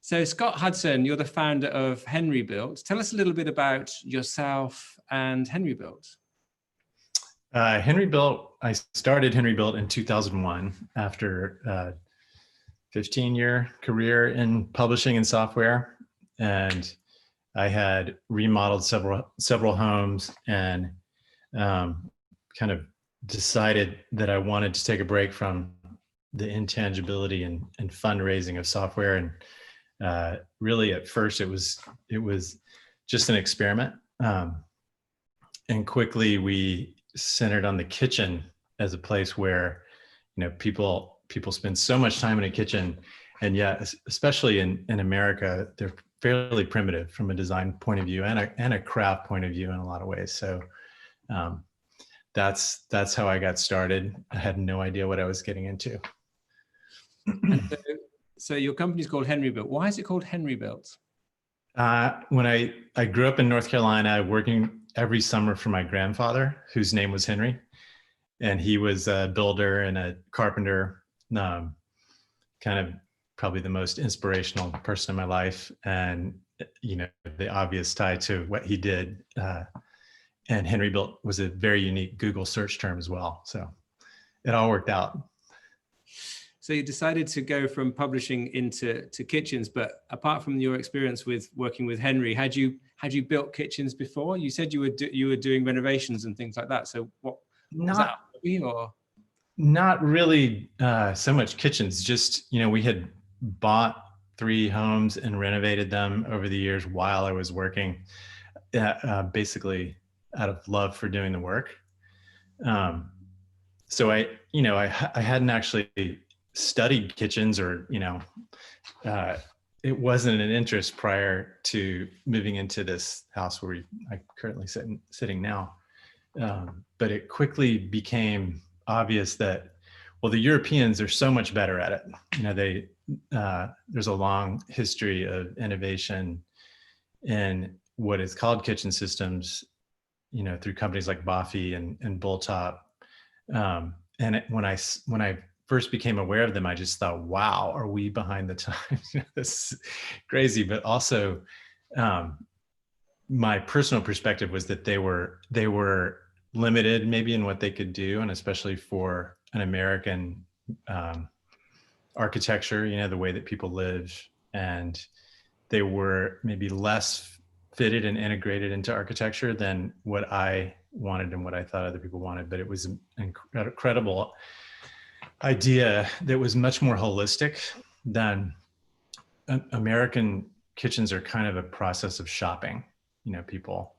So Scott Hudson, you're the founder of Henrybuilt. Tell us a little bit about yourself and Henrybuilt. Henrybuilt, I started Henrybuilt in 2001 after a 15-year career in publishing and software. And I had remodeled several homes and kind of decided that I wanted to take a break from the intangibility and fundraising of software. And really at first it was just an experiment. And quickly we centered on the kitchen as a place where, people spend so much time in a kitchen, and yet, especially in America, they're fairly primitive from a design point of view and a craft point of view in a lot of ways. So that's how I got started. I had no idea what I was getting into. So your company's called Henrybuilt. Why is it called Henrybuilt? When I grew up in North Carolina, working every summer for my grandfather, whose name was Henry, and he was a builder and a carpenter, kind of probably the most inspirational person in my life. And, the obvious tie to what he did. And Henrybuilt was a very unique Google search term as well. So it all worked out. So you decided to go from publishing into kitchens, but apart from your experience with working with Henry, had you built kitchens before? You said you were doing renovations and things like that. So what was that? Not really so much kitchens. Just we had bought 3 homes and renovated them over the years while I was working, basically out of love for doing the work. So I hadn't actually studied kitchens, or it wasn't an interest prior to moving into this house where I'm currently sitting now. But it quickly became obvious that, well, the Europeans are so much better at it. There's a long history of innovation in what is called kitchen systems, through companies like Boffy and Bulltop. And when I first became aware of them, I just thought, wow, are we behind the times? This is crazy. But also, my personal perspective was that they were limited maybe in what they could do, and especially for an American architecture, the way that people live, and they were maybe less fitted and integrated into architecture than what I wanted and what I thought other people wanted. But it was an incredible idea that was much more holistic than American kitchens are kind of a process of shopping. People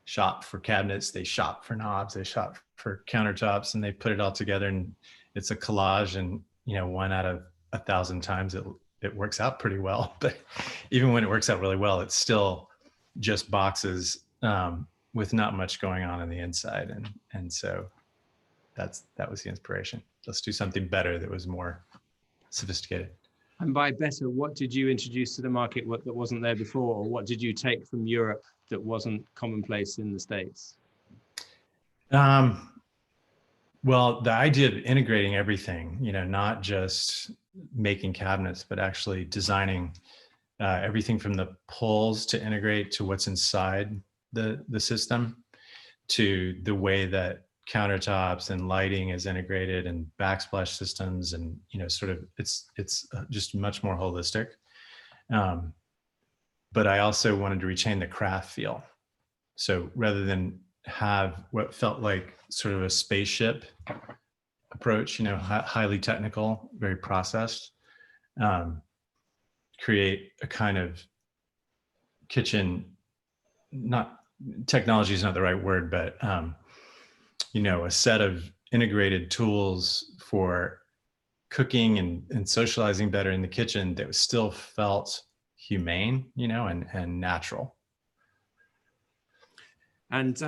shop for cabinets, they shop for knobs, they shop for countertops, and they put it all together, and it's a collage. And one out of 1,000 times it works out pretty well. But even when it works out really well, it's still just boxes with not much going on the inside. And so that was the inspiration. Let's do something better that was more sophisticated. And by better, what did you introduce to the market that wasn't there before? Or what did you take from Europe that wasn't commonplace in the States? Well, the idea of integrating everything, not just making cabinets, but actually designing everything from the pulls to integrate to what's inside the system, to the way that countertops and lighting is integrated, and backsplash systems, and sort of it's just much more holistic. But I also wanted to retain the craft feel. So rather than have what felt like sort of a spaceship approach, highly technical, very processed, create a kind of kitchen, not technology is not the right word, but a set of integrated tools for cooking and socializing better in the kitchen that still felt humane, and natural. And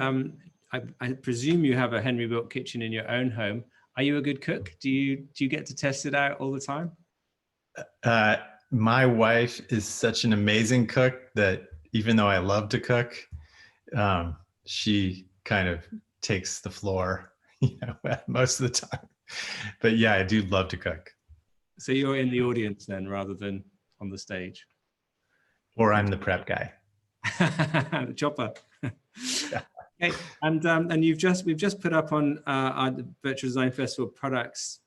I presume you have a Henrybuilt kitchen in your own home. Are you a good cook? Do you get to test it out all the time? My wife is such an amazing cook that even though I love to cook, she kind of takes the floor, most of the time. But yeah, I do love to cook. So you're in the audience then, rather than on the stage? Or I'm the prep guy. The chopper. Okay, and we've just put up on our Virtual Design Festival products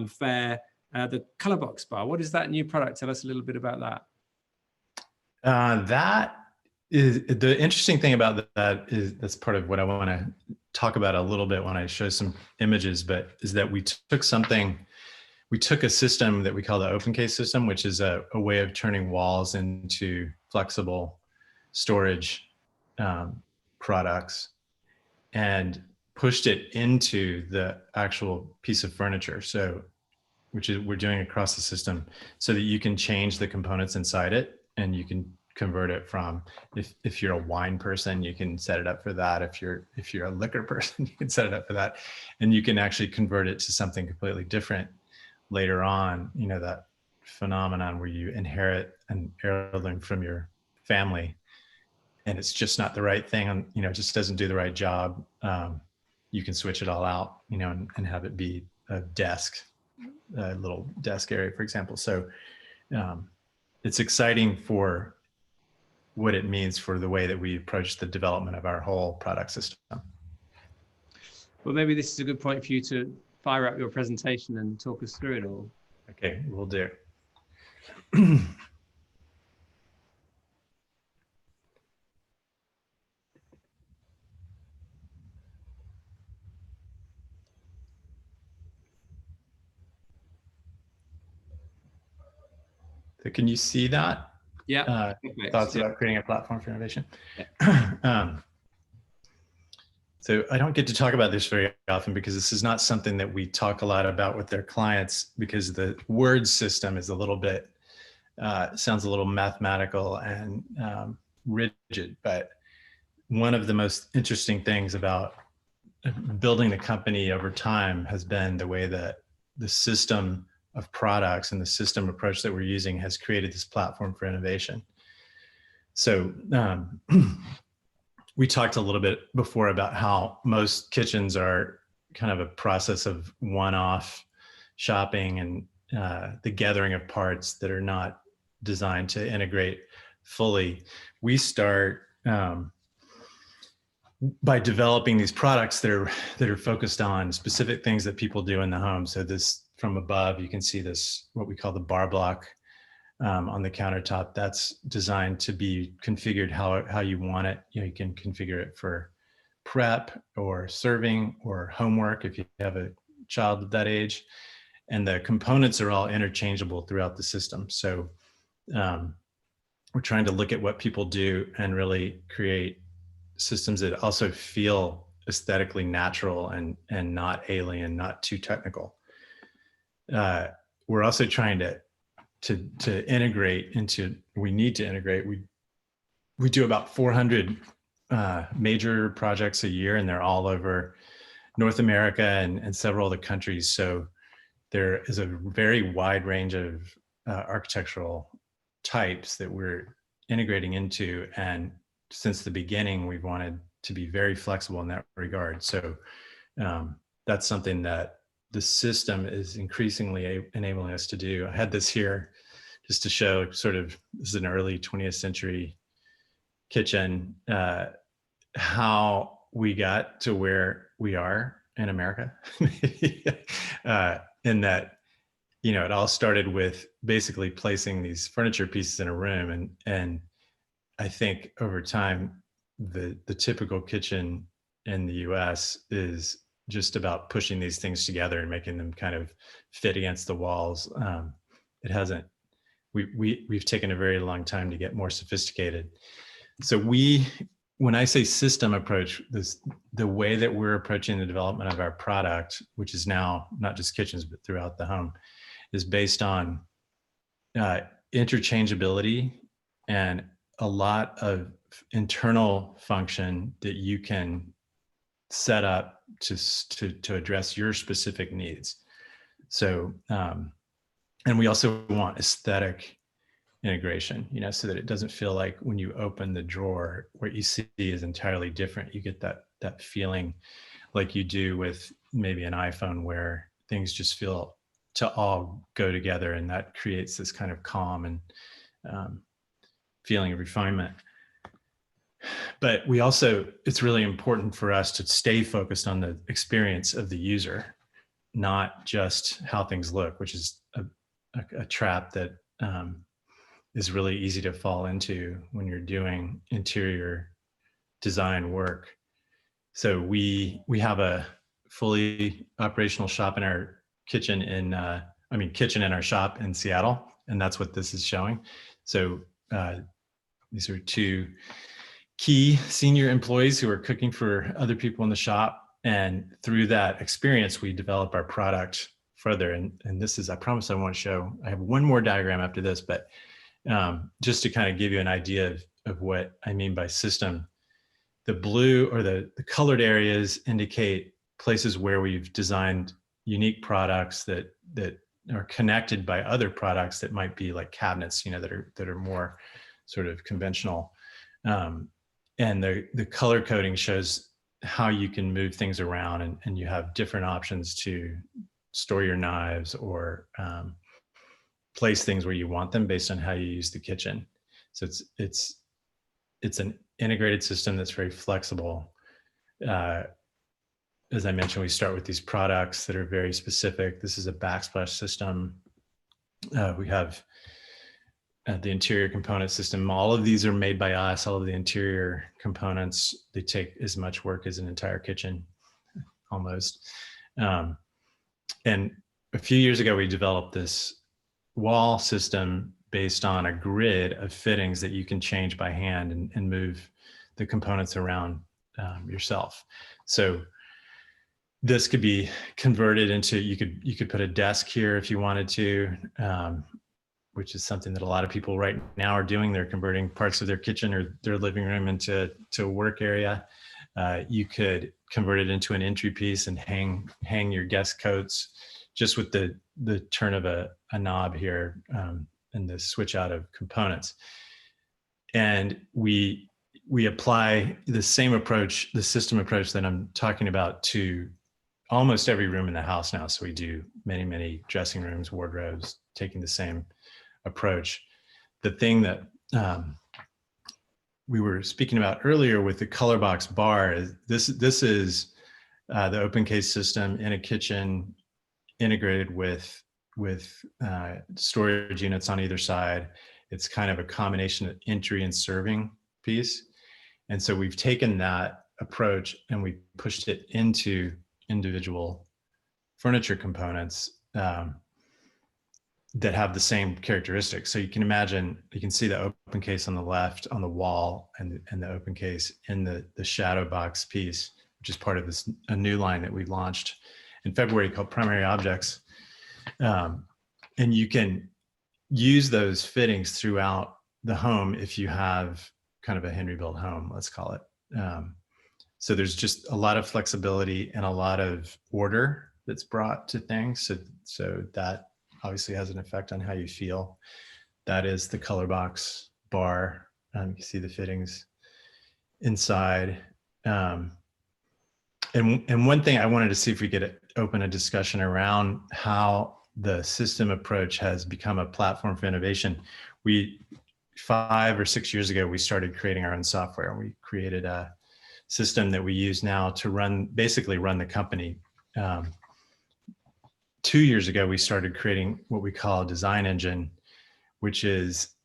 fair the Colorbox bar. What is that new product? Tell us a little bit about that. That is the interesting thing about that is that's part of what I want to talk about a little bit when I show some images, but is that we took a system that we call the open case system, which is a way of turning walls into flexible storage products, and pushed it into the actual piece of furniture. So, which is we're doing across the system, so that you can change the components inside it, and you can convert it from, if you're a wine person, you can set it up for that. If you're a liquor person, you can set it up for that, and you can actually convert it to something completely different later on. You know, that phenomenon where you inherit an heirloom from your family and it's just not the right thing, and it just doesn't do the right job. You can switch it all out, and have it be a little desk area, for example. So it's exciting for what it means for the way that we approach the development of our whole product system. Well, maybe this is a good point for you to fire up your presentation and talk us through it all. Okay, we'll do. So can you see that? Yeah. Thoughts about creating a platform for innovation? Yeah. So I don't get to talk about this very often because this is not something that we talk a lot about with their clients, because the word system is a little bit, sounds a little mathematical and rigid. But one of the most interesting things about building the company over time has been the way that the system of products and the system approach that we're using has created this platform for innovation. So we talked a little bit before about how most kitchens are kind of a process of one-off shopping and the gathering of parts that are not designed to integrate fully. We start by developing these products that are focused on specific things that people do in the home. So this, from above, you can see this, what we call the bar block on the countertop. That's designed to be configured how you want it. You can configure it for prep or serving or homework if you have a child of that age. And the components are all interchangeable throughout the system. So we're trying to look at what people do and really create systems that also feel aesthetically natural and not alien, not too technical. We're also trying to integrate into, we need to integrate. We do about 400 major projects a year, and they're all over North America and several other countries. So there is a very wide range of architectural types that we're integrating into. And since the beginning, we've wanted to be very flexible in that regard. So that's something that the system is increasingly enabling us to do. I had this here just to show sort of, this is an early 20th century kitchen, how we got to where we are in America. In that, it all started with basically placing these furniture pieces in a room. And I think over time, the typical kitchen in the US is just about pushing these things together and making them kind of fit against the walls. It hasn't, we've taken a very long time to get more sophisticated. So when I say system approach, the way that we're approaching the development of our product, which is now not just kitchens, but throughout the home, is based on interchangeability and a lot of internal function that you can set up to address your specific needs. So, and we also want aesthetic integration, so that it doesn't feel like when you open the drawer, what you see is entirely different. You get that feeling like you do with maybe an iPhone, where things just feel to all go together, and that creates this kind of calm and feeling of refinement. But we also, it's really important for us to stay focused on the experience of the user, not just how things look, which is a trap that is really easy to fall into when you're doing interior design work. So we have a fully operational shop in our kitchen kitchen in our shop in Seattle, and that's what this is showing. So these are two key senior employees who are cooking for other people in the shop. And through that experience, we develop our product further. And this is, I promise I won't show, I have one more diagram after this, but just to kind of give you an idea of what I mean by system. The blue or the colored areas indicate places where we've designed unique products that are connected by other products that might be like cabinets, that are more sort of conventional. And the color coding shows how you can move things around, and you have different options to store your knives or place things where you want them based on how you use the kitchen. So it's an integrated system that's very flexible. As I mentioned, we start with these products that are very specific. This is a backsplash system. We have the interior component system. All of these are made by us. All of the interior components, they take as much work as an entire kitchen, almost. And a few years ago, we developed this wall system based on a grid of fittings that you can change by hand and move the components around yourself. So this could be converted into, you could put a desk here if you wanted to, which is something that a lot of people right now are doing. They're converting parts of their kitchen or their living room into a work area. You could convert it into an entry piece and hang your guest coats just with the turn of a knob here and the switch out of components. And we apply the same approach, the system approach that I'm talking about, to almost every room in the house now. So we do many dressing rooms, wardrobes, taking the same approach. The thing that we were speaking about earlier with the color box bar is this is the open case system in a kitchen integrated with storage units on either side. It's kind of a combination of entry and serving piece. And so we've taken that approach and we pushed it into individual furniture components that have the same characteristics. So you can imagine, you can see the open case on the left on the wall and the open case in the shadow box piece, which is part of a new line that we launched in February called Primary Objects. And you can use those fittings throughout the home if you have kind of a Henrybuilt home, let's call it. So there's just a lot of flexibility and a lot of order that's brought to things. So that obviously has an effect on how you feel. That is the color box bar. You can see the fittings inside. And one thing I wanted to see if we could open a discussion around how the system approach has become a platform for innovation. 5 or 6 years ago, we started creating our own software. We created a system that we use now to basically run the company. 2 years ago, we started creating what we call a design engine, which is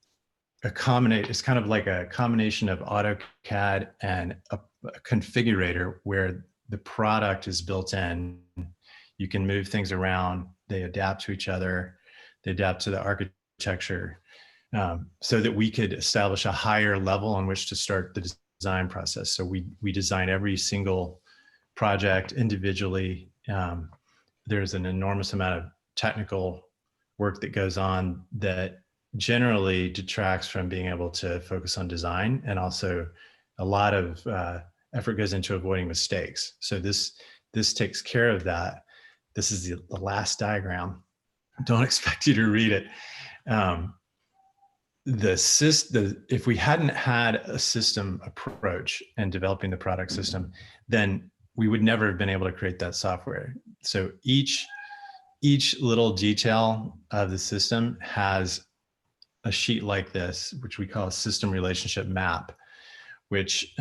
it's kind of like a combination of AutoCAD and a configurator where the product is built in. You can move things around. They adapt to each other. They adapt to the architecture, so that we could establish a higher level on which to start the design process. So we design every single project individually. There's an enormous amount of technical work that goes on that generally detracts from being able to focus on design, and also a lot of effort goes into avoiding mistakes. So this takes care of that. This is the last diagram. Don't expect you to read it. If we hadn't had a system approach and developing the product system, then we would never have been able to create that software. So each little detail of the system has a sheet like this, which we call a system relationship map, which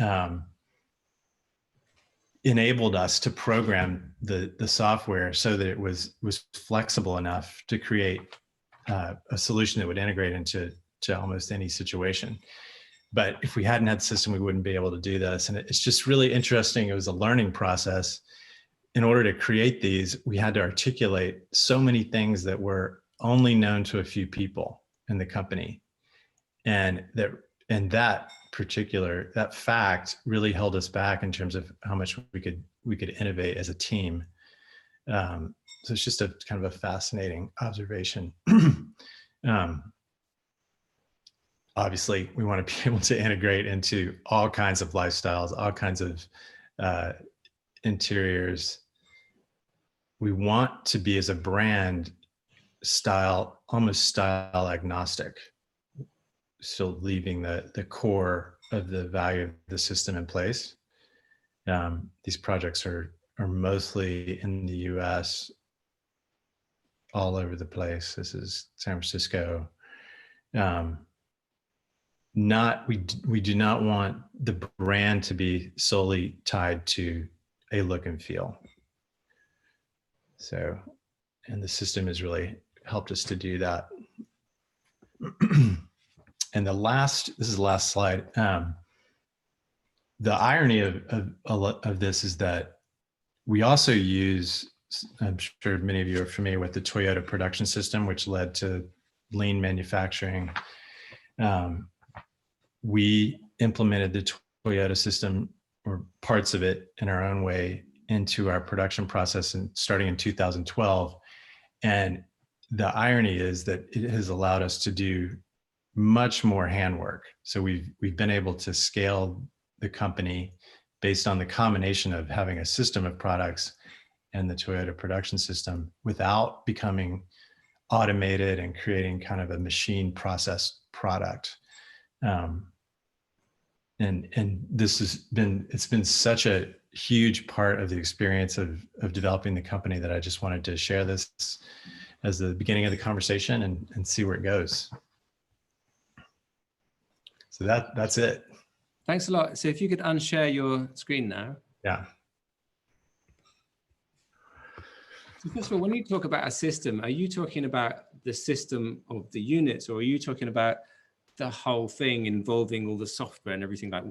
enabled us to program the software so that it was flexible enough to create a solution that would integrate into almost any situation. But if we hadn't had the system, we wouldn't be able to do this. And it's just really interesting. It was a learning process. In order to create these, we had to articulate so many things that were only known to a few people in the company. And that fact really held us back in terms of how much we could innovate as a team. So it's just a kind of a fascinating observation. Obviously, we want to be able to integrate into all kinds of lifestyles, all kinds of interiors. We want to be, as a brand, almost style agnostic, still leaving the core of the value of the system in place. These projects are mostly in the US, all over the place. This is San Francisco. We do not want the brand to be solely tied to a look and feel. So, and the system has really helped us to do that. And this is the last slide. The irony of this is that we also use, I'm sure many of you are familiar with the Toyota production system, which led to lean manufacturing. We implemented the Toyota system, or parts of it, in our own way into our production process, and starting in 2012. And the irony is that it has allowed us to do much more handwork. So we've been able to scale the company based on the combination of having a system of products and the Toyota production system without becoming automated and creating kind of a machine processed product. And it's been such a huge part of the experience of developing the company that I just wanted to share this as the beginning of the conversation and see where it goes. So that's it. Thanks a lot. So if you could unshare your screen now. Yeah. So first of all, when you talk about a system, are you talking about the system of the units, or are you talking about the whole thing involving all the software and everything? Like,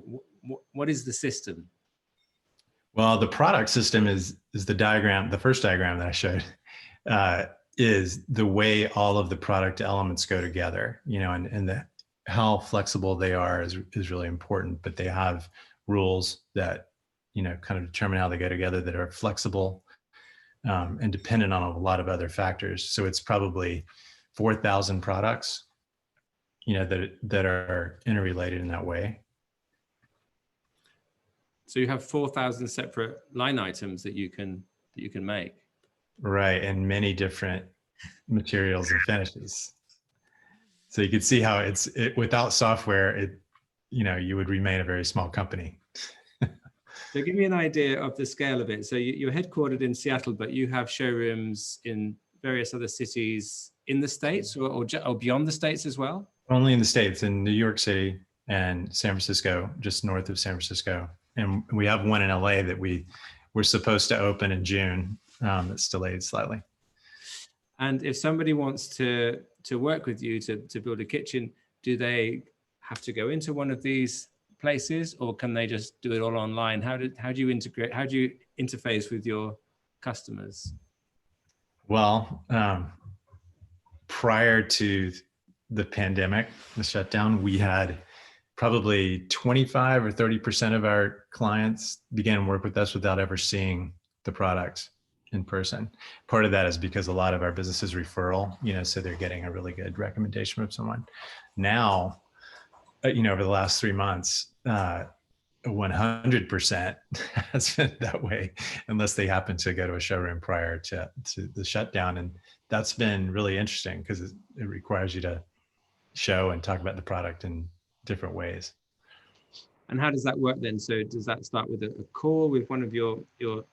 what is the system? Well, the product system is the diagram, the first diagram that I showed, is the way all of the product elements go together, and how flexible they are is really important, but they have rules that, kind of determine how they go together, that are flexible and dependent on a lot of other factors. So it's probably 4,000 products, that are interrelated in that way. So you have 4,000 separate line items that you can make. Right, and many different materials and finishes. So you can see how without software, you would remain a very small company. So give me an idea of the scale of it. So you're headquartered in Seattle, but you have showrooms in various other cities in the States, or beyond the States as well? Only in the States, in New York City and San Francisco, just north of San Francisco. And we have one in LA that we were supposed to open in June. It's delayed slightly. And if somebody wants to work with you to build a kitchen, do they have to go into one of these places, or can they just do it all online? How do you integrate? How do you interface with your customers? Well, prior to the pandemic, the shutdown, we had probably 25 or 30% of our clients began work with us without ever seeing the product in person. Part of that is because a lot of our business is referral, so they're getting a really good recommendation from someone. Now, over the last 3 months, 100% has been that way, unless they happen to go to a showroom prior to the shutdown. And that's been really interesting because it requires you to show and talk about the product in different ways. And how does that work then? So does that start with a call with one of your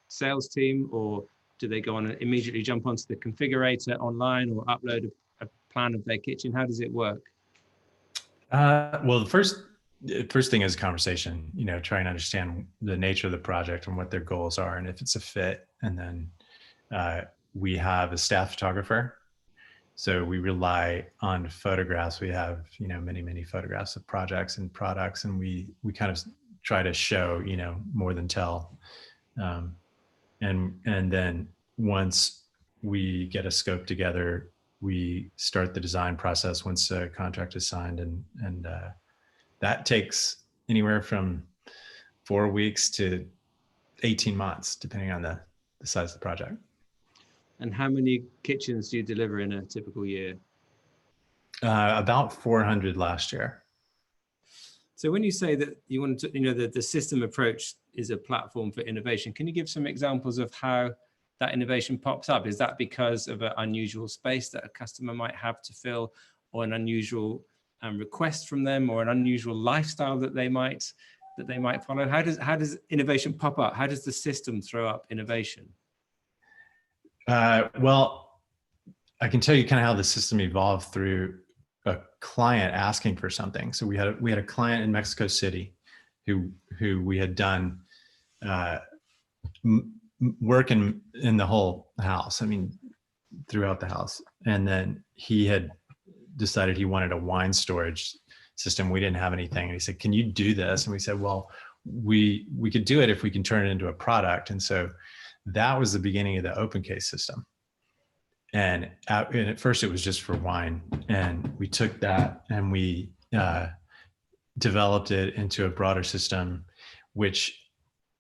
sales team, or do they go on and immediately jump onto the configurator online, or upload a plan of their kitchen? How does it work? Well, the first thing is conversation, try and understand the nature of the project and what their goals are and if it's a fit. And then we have a staff photographer. So we rely on photographs. We have, many, many photographs of projects and products, and we kind of try to show, more than tell. And then once we get a scope together, we start the design process once a contract is signed, and that takes anywhere from 4 weeks to 18 months, depending on the size of the project. And how many kitchens do you deliver in a typical year? About 400 last year. So when you say that you want to, the system approach is a platform for innovation, can you give some examples of how that innovation pops up? Is that because of an unusual space that a customer might have to fill, or an unusual request from them, or an unusual lifestyle that they might follow? How does innovation pop up? How does the system throw up innovation? Well, I can tell you kind of how the system evolved through a client asking for something. So we had a client in Mexico City who we had done work in the whole house. I mean, throughout the house. And then he had decided he wanted a wine storage system. We didn't have anything. And he said, "Can you do this?" And we said, "Well, we could do it if we can turn it into a product." And so that was the beginning of the open case system. And at first it was just for wine. And we took that and we developed it into a broader system, which,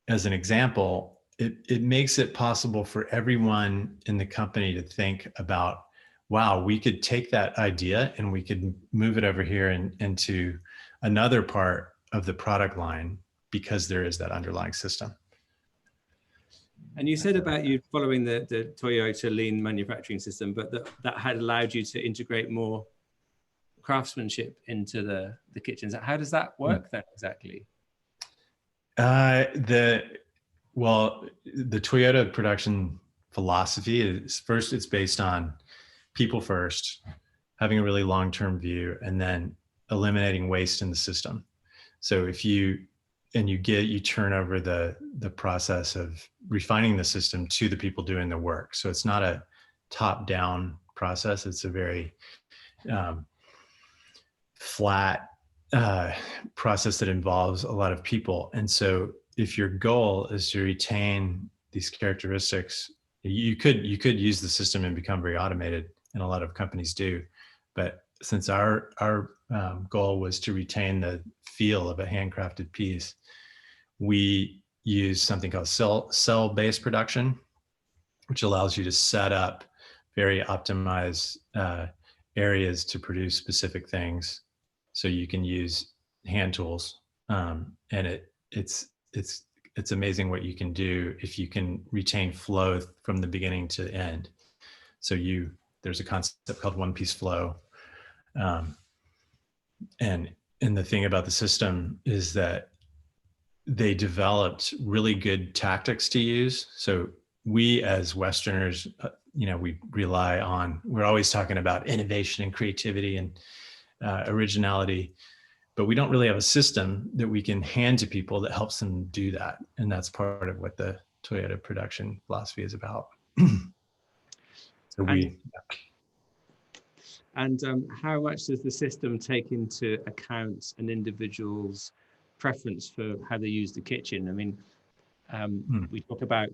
as an example, it makes it possible for everyone in the company to think about, wow, we could take that idea and we could move it over here into another part of the product line, because there is that underlying system. And you said about you following the Toyota lean manufacturing system, but that had allowed you to integrate more craftsmanship into the kitchens. How does that work then exactly? The Toyota production philosophy is, first, it's based on people first, having a really long-term view, and then eliminating waste in the system. So if you turn over the process of refining the system to the people doing the work. So it's not a top-down process. It's a very flat process that involves a lot of people. And so if your goal is to retain these characteristics, you could use the system and become very automated, and a lot of companies do. But since our goal was to retain the feel of a handcrafted piece, we use something called cell-based production, which allows you to set up very optimized areas to produce specific things. So you can use hand tools, and it's amazing what you can do if you can retain flow from the beginning to end. So there's a concept called one-piece flow, and the thing about the system is that they developed really good tactics to use. So we, as Westerners, we're always talking about innovation and creativity and originality, but we don't really have a system that we can hand to people that helps them do that. And that's part of what the Toyota production philosophy is about. And how much does the system take into account an individual's preference for how they use the kitchen? I mean, we talk about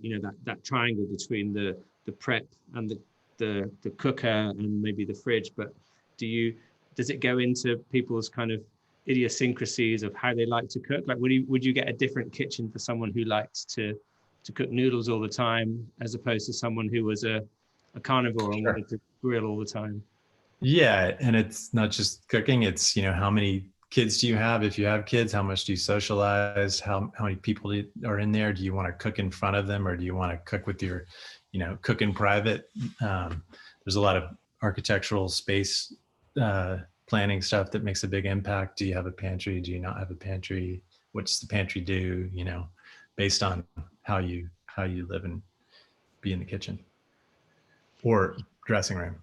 that triangle between the prep and the cooker and maybe the fridge, but does it go into people's kind of idiosyncrasies of how they like to cook? Like, would you get a different kitchen for someone who likes to cook noodles all the time, as opposed to someone who was a carnivore and wanted to grill all the time? Yeah, and it's not just cooking. It's, how many kids do you have? If you have kids, how much do you socialize? How many people are in there? Do you want to cook in front of them, or do you want to cook with your, cook in private? There's a lot of architectural space planning stuff that makes a big impact. Do you have a pantry? Do you not have a pantry? What's the pantry do? Based on how you live and be in the kitchen or dressing room.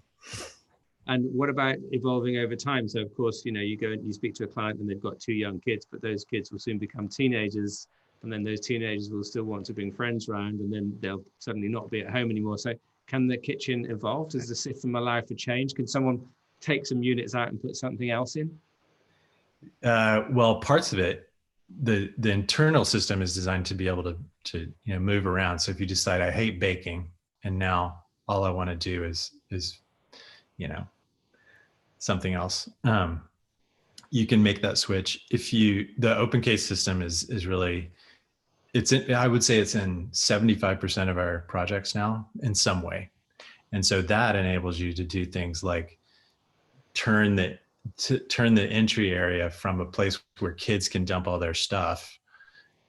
And what about evolving over time? So of course, you go and you speak to a client and they've got 2 young kids, but those kids will soon become teenagers. And then those teenagers will still want to bring friends around, and then they'll suddenly not be at home anymore. So can the kitchen evolve? Does the system allow for change? Can someone take some units out and put something else in? Well, parts of it, the internal system is designed to be able to move around. So if you decide I hate baking and now all I want to do is something else, you can make that switch. The open case system is really, I would say it's in 75% of our projects now in some way. And so that enables you to do things like turn the entry area from a place where kids can dump all their stuff,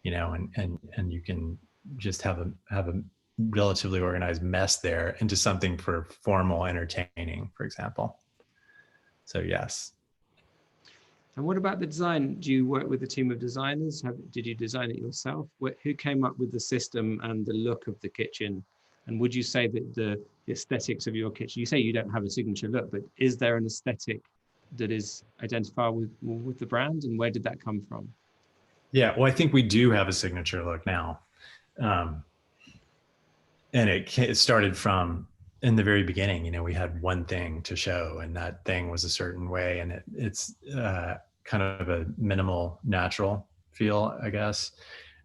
and you can just have a relatively organized mess there, into something for formal entertaining, for example. So yes. And what about the design? Do you work with a team of designers? Did you design it yourself? Who came up with the system and the look of the kitchen? And would you say that the aesthetics of your kitchen, you say you don't have a signature look, but is there an aesthetic that is identifiable with the brand, and where did that come from? Yeah, well, I think we do have a signature look now. And it started from, in the very beginning, we had one thing to show, and that thing was a certain way, and it's kind of a minimal, natural feel, I guess.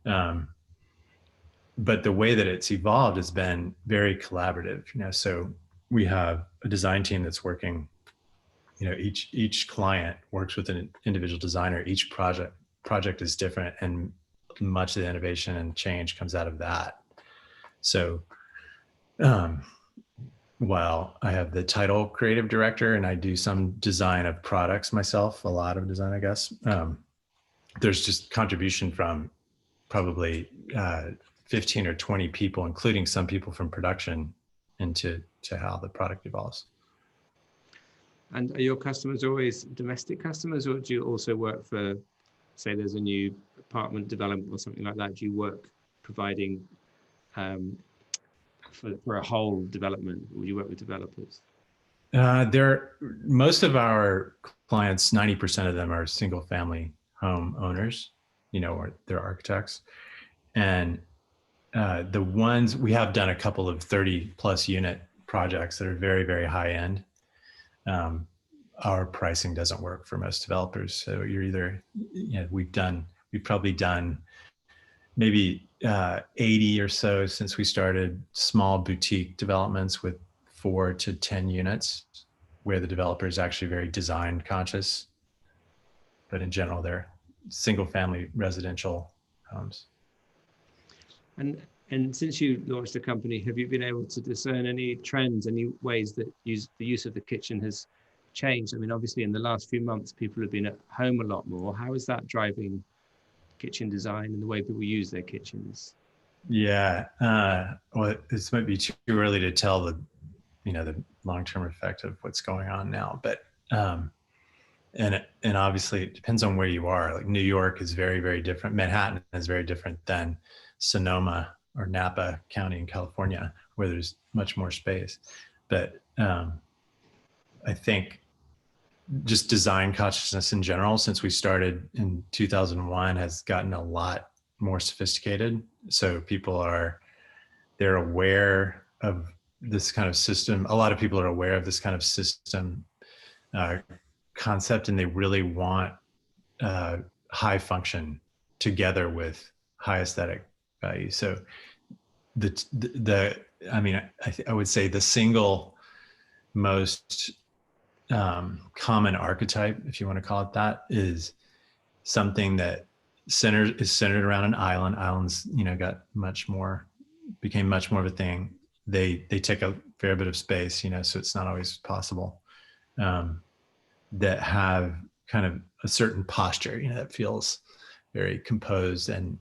But the way that it's evolved has been very collaborative. So we have a design team that's working. Each client works with an individual designer. Each project is different, and much of the innovation and change comes out of that. So, while I have the title creative director and I do some design of products myself, a lot of design, I guess, there's just contribution from probably 15 or 20 people, including some people from production, into how the product evolves. And are your customers always domestic customers, or do you also work for, say there's a new apartment development or something like that? Do you work providing for a whole development, or do you work with developers? Most of our clients, 90% of them are single family home owners, or they're architects. And the ones, we have done a couple of 30 plus unit projects that are very, very high end. Our pricing doesn't work for most developers. So you're either, we've probably done maybe 80 or so since we started, small boutique developments with 4 to 10 units, where the developer is actually very design conscious. But in general, they're single family residential homes. And since you launched the company, have you been able to discern any trends, any ways that the use of the kitchen has changed? I mean, obviously in the last few months, people have been at home a lot more. How is that driving kitchen design and the way people use their kitchens? Yeah, well, this might be too early to tell the long-term effect of what's going on now, but and obviously it depends on where you are. Like New York is very, very different. Manhattan is very different than Sonoma or Napa County in California, where there's much more space. But I think just design consciousness in general, since we started in 2001, has gotten a lot more sophisticated. So they're aware of this kind of system. A lot of people are aware of this kind of system concept, and they really want high function together with high aesthetic value. So I would say the single most common archetype, if you want to call it that, is something that is centered around an island. Islands, became much more of a thing. They take a fair bit of space, so it's not always possible. That have kind of a certain posture, that feels very composed and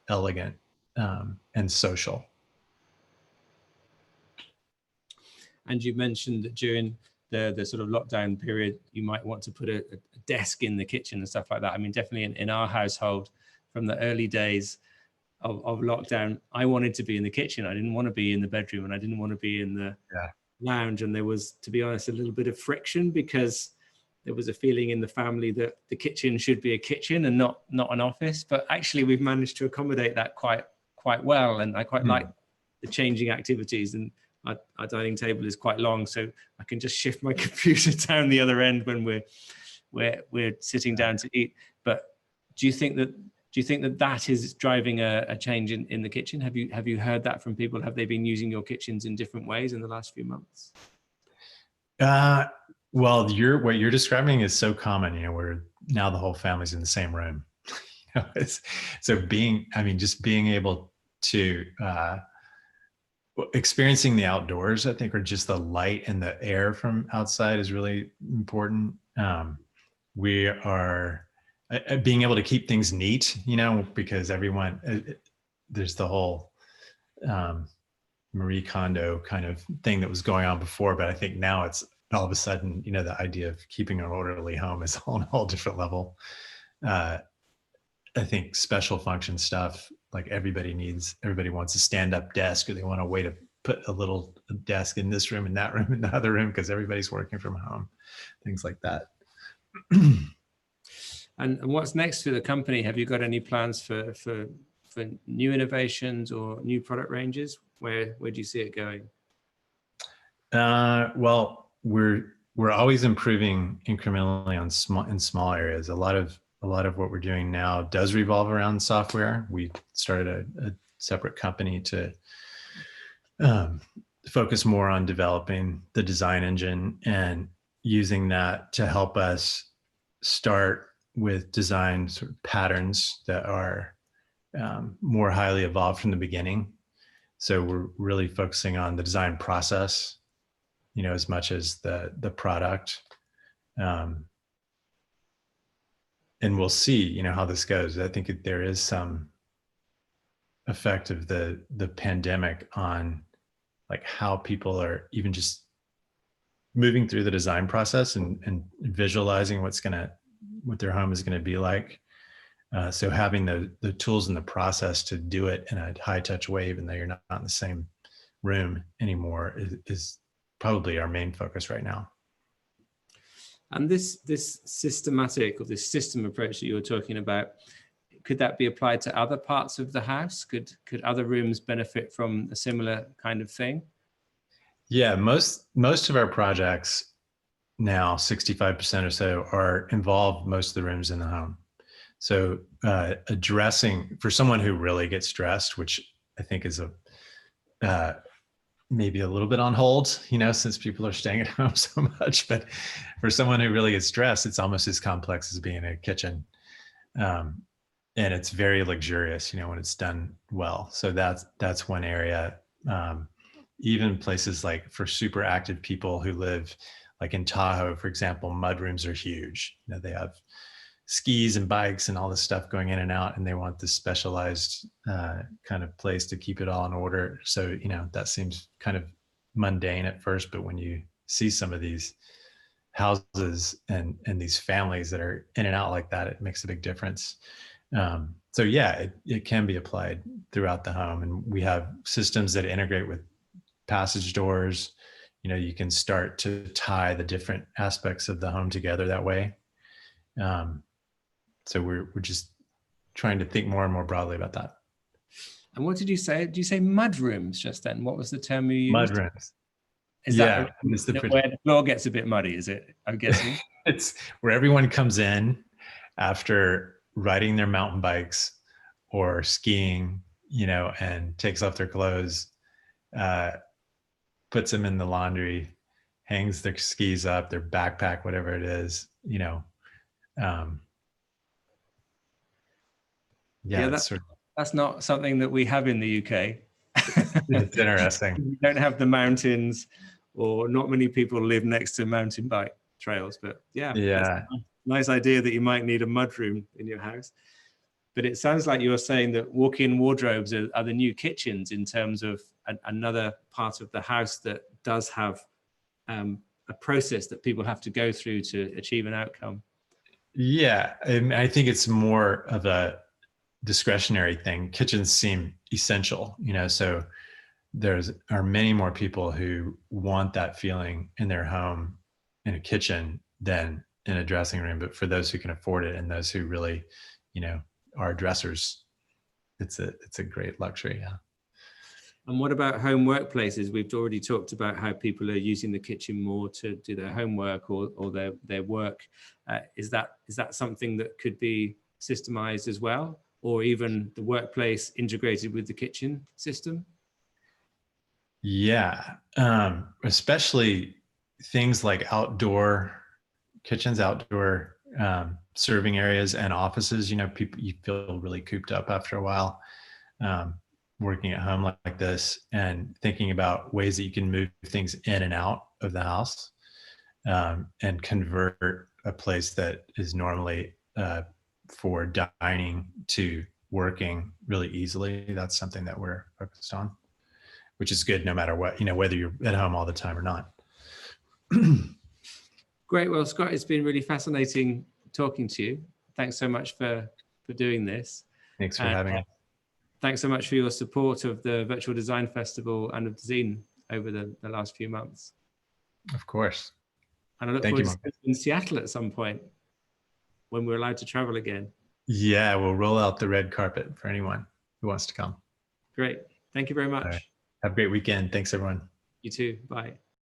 elegant and social. And you mentioned that during the sort of lockdown period, you might want to put a desk in the kitchen and stuff like that. I mean, definitely in our household, from the early days of lockdown, I wanted to be in the kitchen. I didn't want to be in the bedroom, and I didn't want to be in the lounge, and there was, to be honest, a little bit of friction because there was a feeling in the family that the kitchen should be a kitchen and not an office. But actually, we've managed to accommodate that quite well, and I quite like the changing activities. And our dining table is quite long, so I can just shift my computer down the other end when we're sitting down to eat. But do you think that is driving a change in the kitchen? Have you heard that from people? Have they been using your kitchens in different ways in the last few months? Well, what you're describing is so common, where now the whole family's in the same room. Just being able to experiencing the outdoors, I think, or just the light and the air from outside is really important. We are being able to keep things neat, because everyone, there's the whole Marie Kondo kind of thing that was going on before, but I think now it's all of a sudden, the idea of keeping an orderly home is on a whole different level. I think special function stuff, like everybody wants a stand-up desk, or they want a way to put a little desk in this room and that room and the other room because everybody's working from home, things like that. And what's next for the company? Have you got any plans for new innovations or new product ranges? Where do you see it going? Well, we're always improving incrementally in small areas. A lot of what we're doing now does revolve around software. We started a separate company to focus more on developing the design engine and using that to help us start with design sort of patterns that are more highly evolved from the beginning. So we're really focusing on the design process, as much as the product. And we'll see, how this goes. I think there is some effect of the pandemic on like how people are even just moving through the design process and visualizing what their home is going to be like. So having the tools and the process to do it in a high touch way, even though you're not in the same room anymore, is probably our main focus right now. And this systematic, or this system approach that you were talking about, could that be applied to other parts of the house? Could other rooms benefit from a similar kind of thing? Yeah, most of our projects now, 65% or so, involve most of the rooms in the home. So addressing, for someone who really gets stressed, which I think is maybe a little bit on hold, since people are staying at home so much, but for someone who really gets stressed, it's almost as complex as being in a kitchen. And it's very luxurious, when it's done well. So that's one area. Even places like for super active people who live like in Tahoe, for example, mudrooms are huge. They have skis and bikes and all this stuff going in and out, and they want this specialized kind of place to keep it all in order. So, that seems kind of mundane at first, but when you see some of these houses and these families that are in and out like that, it makes a big difference. So yeah, it can be applied throughout the home, and we have systems that integrate with passage doors. You can start to tie the different aspects of the home together that way. So we're just trying to think more and more broadly about that. And what did you say? Did you say mudrooms just then? What was the term you used? Mudrooms. Is that where the floor gets a bit muddy, is it? I'm guessing. It's where everyone comes in after riding their mountain bikes or skiing, and takes off their clothes, puts them in the laundry, hangs their skis up, their backpack, whatever it is, that's not something that we have in the UK. It's interesting. We don't have the mountains, or not many people live next to mountain bike trails, but yeah. Nice idea that you might need a mudroom in your house. But it sounds like you're saying that walk-in wardrobes are the new kitchens, in terms of another part of the house that does have a process that people have to go through to achieve an outcome. Yeah, and I think it's more of a discretionary thing. Kitchens seem essential, so are many more people who want that feeling in their home, in a kitchen, than in a dressing room. But for those who can afford it and those who really, are dressers, it's a great luxury. Yeah. And what about home workplaces? We've already talked about how people are using the kitchen more to do their homework or their work. Is that something that could be systemized as well, or even the workplace integrated with the kitchen system? Yeah, especially things like outdoor kitchens, outdoor serving areas, and offices. People, you feel really cooped up after a while. Working at home like this, and thinking about ways that you can move things in and out of the house, and convert a place that is normally for dining to working really easily. That's something that we're focused on, which is good no matter what, whether you're at home all the time or not. Great. Well, Scott, it's been really fascinating talking to you. Thanks so much for doing this. Thanks for having us. Thanks so much for your support of the Virtual Design Festival and of Dezeen over the last few months. Of course. And I look forward to seeing you in Seattle at some point when we're allowed to travel again. Yeah, we'll roll out the red carpet for anyone who wants to come. Great. Thank you very much. All right. Have a great weekend. Thanks, everyone. You too. Bye.